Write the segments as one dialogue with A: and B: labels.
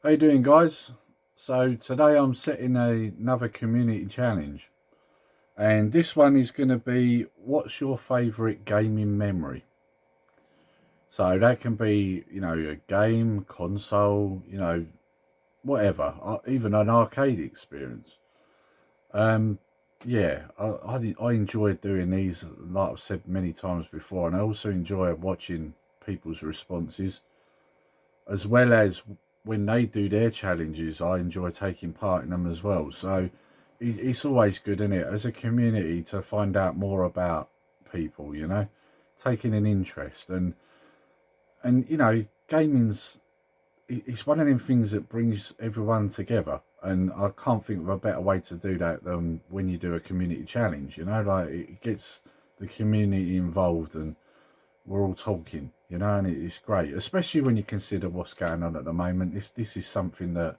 A: How you doing, guys? So today I'm setting another community challenge, and this one is going to be, what's your favourite gaming memory? So that can be, a game, console, whatever, even an arcade experience. Um, yeah, I enjoy doing these, like I've said many times before, and I also enjoy watching people's responses, as well as when they do their challenges. I enjoy taking part in them as well. So it's always good, isn't it, as a community, to find out more about people, taking an interest. And gaming's, it's one of them things that brings everyone together, and I can't think of a better way to do that than when you do a community challenge. Like, it gets the community involved, and we're all talking, and it's great, especially when you consider what's going on at the moment. This is something that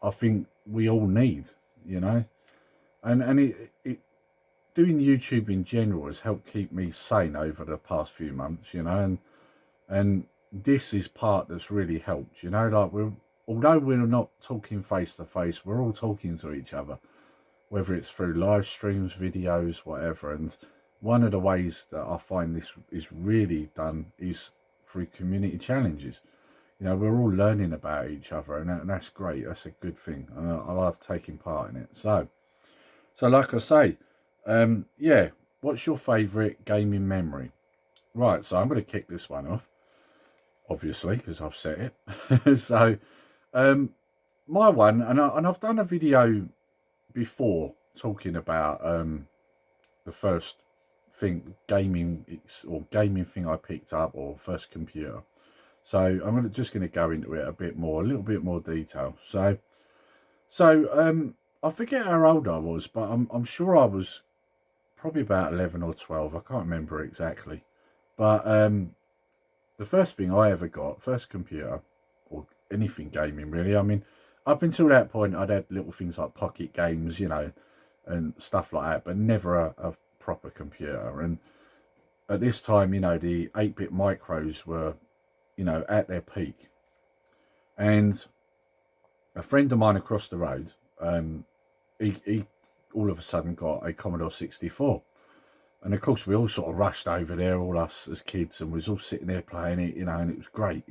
A: I think we all need, you know, and it doing YouTube in general has helped keep me sane over the past few months, and this is part that's really helped, like, although we're not talking face to face, we're all talking to each other, whether it's through live streams, videos, whatever. And one of the ways that I find this is really done is through community challenges. We're all learning about each other, and that's great. That's a good thing, and I love taking part in it. So like I say, yeah, what's your favourite gaming memory? Right, so I'm going to kick this one off, obviously, because I've set it. So, my one, and I've done a video before talking about the first thing, gaming thing I picked up, or first computer. So I'm just going to go into it a little bit more detail. So I forget how old I was, but I'm sure I was probably about 11 or 12. I can't remember exactly. But the first thing I ever got, first computer, or anything gaming really. I mean, up until that point, I'd had little things like pocket games, and stuff like that, but never a proper computer. And at this time, the 8-bit micros were, at their peak. And a friend of mine across the road, he all of a sudden got a Commodore 64. And of course, we all sort of rushed over there, all us as kids, and we was all sitting there playing it, and it was great,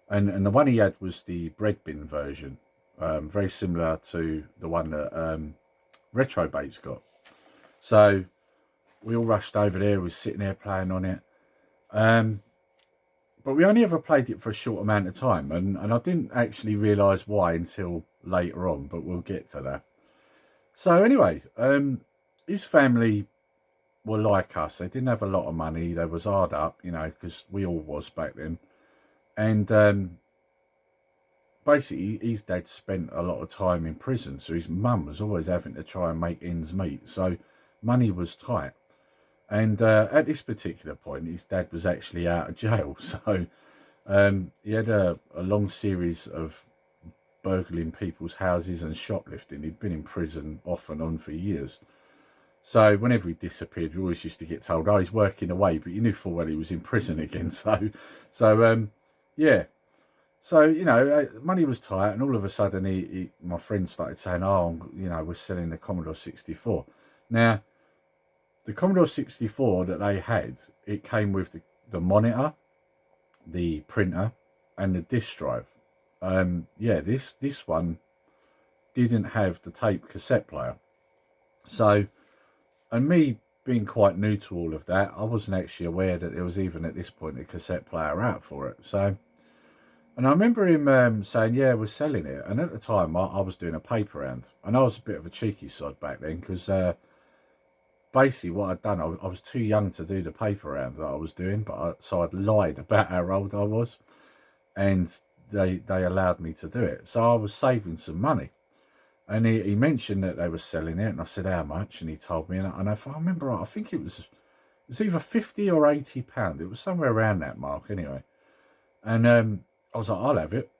A: And the one he had was the bread bin version, very similar to the one that Retrobait's got. So we all rushed over there, we was sitting there playing on it. But we only ever played it for a short amount of time, and I didn't actually realise why until later on, but we'll get to that. So anyway, his family were like us. They didn't have a lot of money. They was hard up, because we all was back then. And basically, his dad spent a lot of time in prison, so his mum was always having to try and make ends meet. So money was tight. And at this particular point, his dad was actually out of jail. So he had a long series of burgling people's houses and shoplifting. He'd been in prison off and on for years. So whenever he disappeared, we always used to get told, "Oh, he's working away," but you knew full well he was in prison again. So yeah. So money was tight, and all of a sudden, my friend started saying, "Oh, we're selling the Commodore 64." Now, the Commodore 64 that they had, it came with the monitor, the printer, and the disk drive. Yeah, this one didn't have the tape cassette player. So, and me being quite new to all of that, I wasn't actually aware that there was even at this point a cassette player out for it. So, and I remember him saying, "Yeah, we're selling it." And at the time, I was doing a paper round, and I was a bit of a cheeky sod back then, because basically what I'd done, I was too young to do the paper round that I was doing, so I'd lied about how old I was, and they allowed me to do it. So I was saving some money. And he mentioned that they were selling it, and I said, "How much?" And he told me, and if I remember right, I think it was either £50 or £80. It was somewhere around that mark, anyway. And I was like, "I'll have it."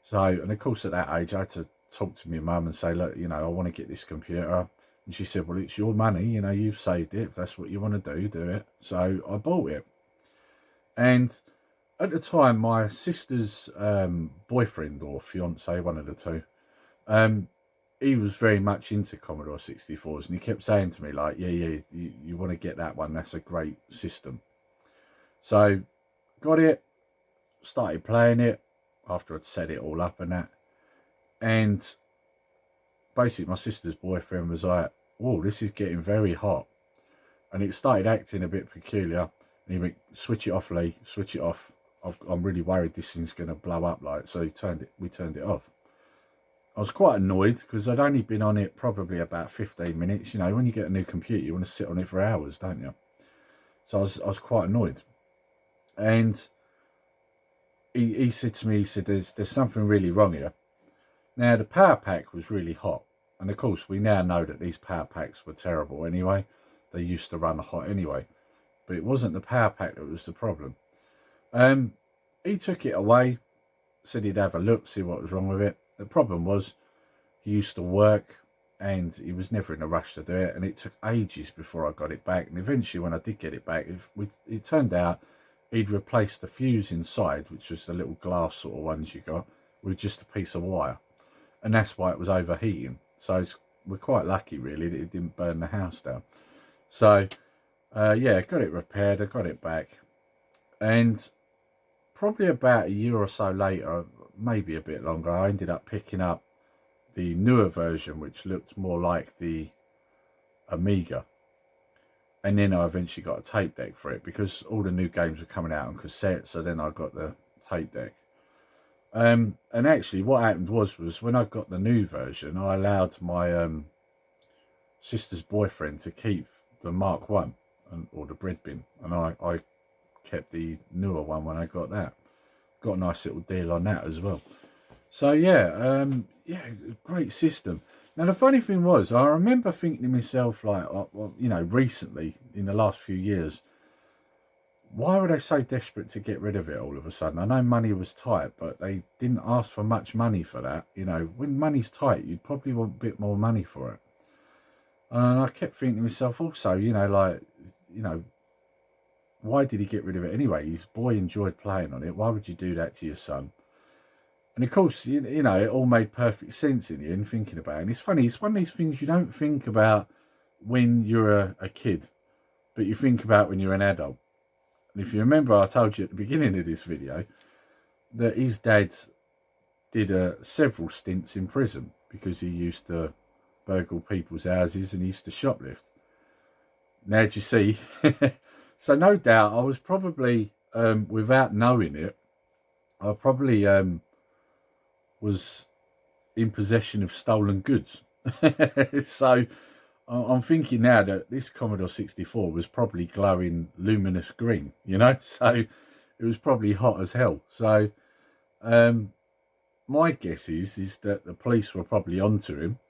A: So, and of course, at that age, I had to talk to my mum and say, "Look, I want to get this computer." And she said, "Well, it's your money, you've saved it. If that's what you want to do, do it." So I bought it. And at the time, my sister's boyfriend or fiance, one of the two, um, he was very much into Commodore 64s, and he kept saying to me, like, yeah, you want to get that one, that's a great system. So, got it, started playing it after I'd set it all up and that. And basically, my sister's boyfriend was like, whoa, this is getting very hot. And it started acting a bit peculiar. And he went, switch it off, Lee, switch it off. I'm really worried this thing's going to blow up. Like, so we turned it off. I was quite annoyed because I'd only been on it probably about 15 minutes. You know, when you get a new computer, you want to sit on it for hours, don't you? So I was quite annoyed. And he said to me, he said, there's something really wrong here. Now, the power pack was really hot. And of course, we now know that these power packs were terrible anyway. They used to run hot anyway. But it wasn't the power pack that was the problem. He took it away, said he'd have a look, see what was wrong with it. The problem was he used to work and he was never in a rush to do it. And it took ages before I got it back. And eventually, when I did get it back, it turned out he'd replaced the fuse inside, which was the little glass sort of ones you got, with just a piece of wire. And that's why it was overheating. So we're quite lucky, really, that it didn't burn the house down. So, yeah, got it repaired. I got it back. And probably about a year or so later, maybe a bit longer, I ended up picking up the newer version, which looked more like the Amiga. And then I eventually got a tape deck for it because all the new games were coming out on cassette. So then I got the tape deck. And actually what happened was when I got the new version, I allowed my sister's boyfriend to keep the Mark 1 or the bread bin. And I kept the newer one when I got that. Got a nice little deal on that as well. So yeah, great system. Now the funny thing was, I remember thinking to myself, like, you know, recently in the last few years, why were they so desperate to get rid of it all of a sudden? I know money was tight, but they didn't ask for much money for that. You know, when money's tight, you'd probably want a bit more money for it. And I kept thinking to myself also, you know, like, you know, why did he get rid of it anyway? His boy enjoyed playing on it. Why would you do that to your son? And of course, you know, it all made perfect sense in the end, thinking about it. And it's funny, it's one of these things you don't think about when you're a kid, but you think about when you're an adult. And if you remember, I told you at the beginning of this video that his dad did several stints in prison because he used to burgle people's houses and he used to shoplift. Now, do you see? So no doubt I was probably, without knowing it, I probably was in possession of stolen goods. So I'm thinking now that this Commodore 64 was probably glowing luminous green, you know, so it was probably hot as hell. So my guess is that the police were probably onto him,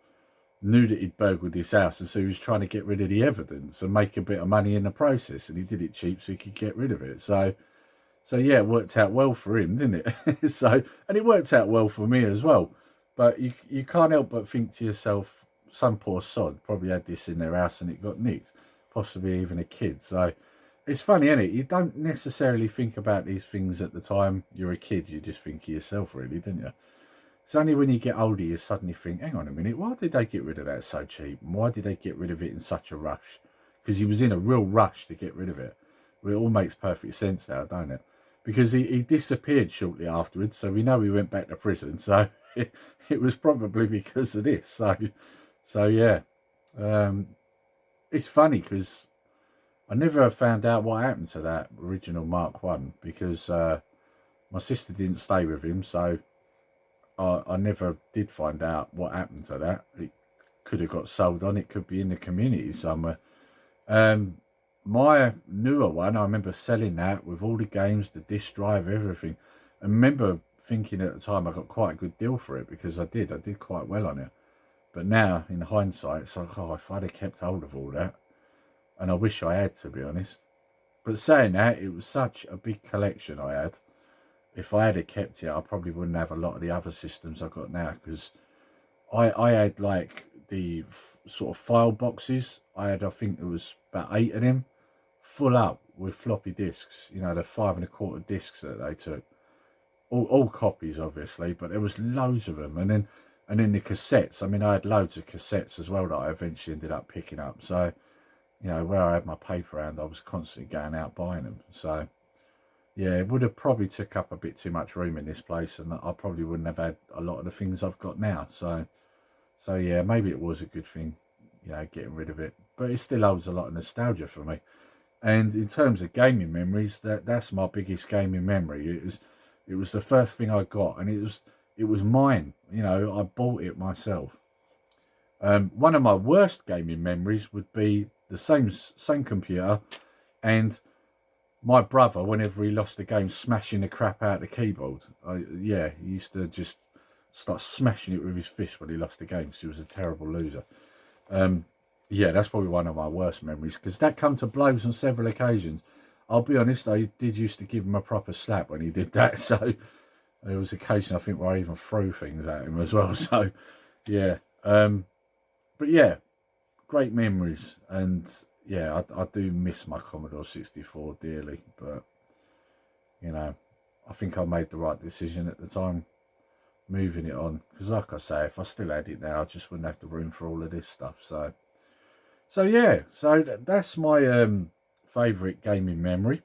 A: knew that he'd burgled this house, and so he was trying to get rid of the evidence and make a bit of money in the process, and he did it cheap so he could get rid of it. So yeah, it worked out well for him, didn't it? So, and it worked out well for me as well. But you can't help but think to yourself, some poor sod probably had this in their house and it got nicked, possibly even a kid. So it's funny, isn't it? You don't necessarily think about these things at the time you're a kid. You just think of yourself, really, didn't you? It's only when you get older you suddenly think, hang on a minute, why did they get rid of that so cheap? And why did they get rid of it in such a rush? Because he was in a real rush to get rid of it. Well, it all makes perfect sense now, don't it? Because he disappeared shortly afterwards, so we know he went back to prison. So it was probably because of this. So yeah, it's funny because I never found out what happened to that original Mark 1 because my sister didn't stay with him, so I never did find out what happened to that. It could have got sold on. It could be in the community somewhere. My newer one, I remember selling that with all the games, the disc drive, everything. I remember thinking at the time I got quite a good deal for it because I did quite well on it. But now, in hindsight, it's like, oh, if I'd have kept hold of all that. And I wish I had, to be honest. But saying that, it was such a big collection I had. If I had kept it, I probably wouldn't have a lot of the other systems I've got now. Because I had, like, the sort of file boxes. I think there was about 8 of them, full up with floppy disks, you know, the 5 1/4 discs that they took. All copies, obviously, but there was loads of them. And then the cassettes. I mean, I had loads of cassettes as well that I eventually ended up picking up. So, you know, where I had my paper round, I was constantly going out buying them. So, yeah, it would have probably took up a bit too much room in this place, and I probably wouldn't have had a lot of the things I've got now. So yeah, maybe it was a good thing, you know, getting rid of it. But it still holds a lot of nostalgia for me. And in terms of gaming memories, that's my biggest gaming memory. It was the first thing I got, and it was mine. You know, I bought it myself. One of my worst gaming memories would be the same computer, and my brother, whenever he lost a game, smashing the crap out of the keyboard. Yeah, he used to just start smashing it with his fist when he lost the game because he was a terrible loser. Yeah, that's probably one of my worst memories, because that come to blows on several occasions. I'll be honest, I did used to give him a proper slap when he did that. So there was occasion, I think, where I even threw things at him as well. So yeah, but yeah, great memories. And yeah, I do miss my Commodore 64 dearly, but you know, I think I made the right decision at the time, moving it on, because like I say, if I still had it now, I just wouldn't have the room for all of this stuff. So yeah, so that's my favourite gaming memory.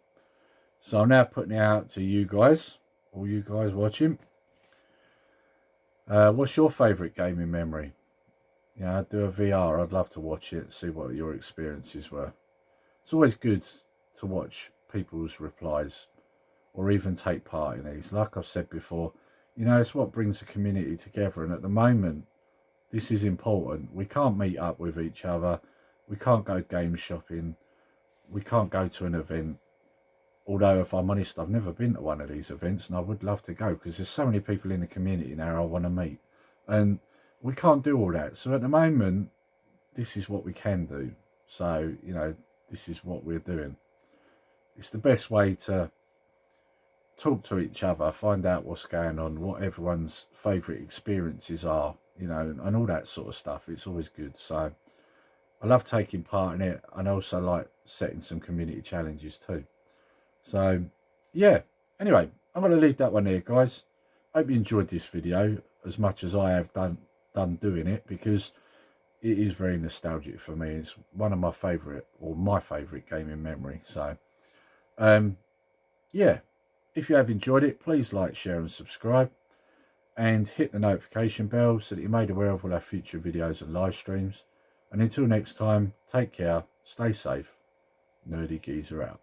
A: So I'm now putting it out to you guys, all you guys watching. What's your favourite gaming memory? Yeah, I'd do a VR. I'd love to watch it, see what your experiences were. It's always good to watch people's replies, or even take part in these. Like I've said before, you know, it's what brings a community together. And at the moment, this is important. We can't meet up with each other. We can't go game shopping. We can't go to an event. Although, if I'm honest, I've never been to one of these events, and I would love to go, because there's so many people in the community now I want to meet. And we can't do all that. So at the moment, this is what we can do. So, you know, this is what we're doing. It's the best way to talk to each other, find out what's going on, what everyone's favourite experiences are, you know, and all that sort of stuff. It's always good. So I love taking part in it, and I also like setting some community challenges too. So yeah, anyway, I'm going to leave that one there, guys. Hope you enjoyed this video as much as I have done doing it, because it is very nostalgic for me. It's one of my favourite, or my favourite gaming memory. So yeah, if you have enjoyed it, please like, share and subscribe, and hit the notification bell so that you're made aware of all our future videos and live streams. And until next time, take care, stay safe. Nerdy Geezer out.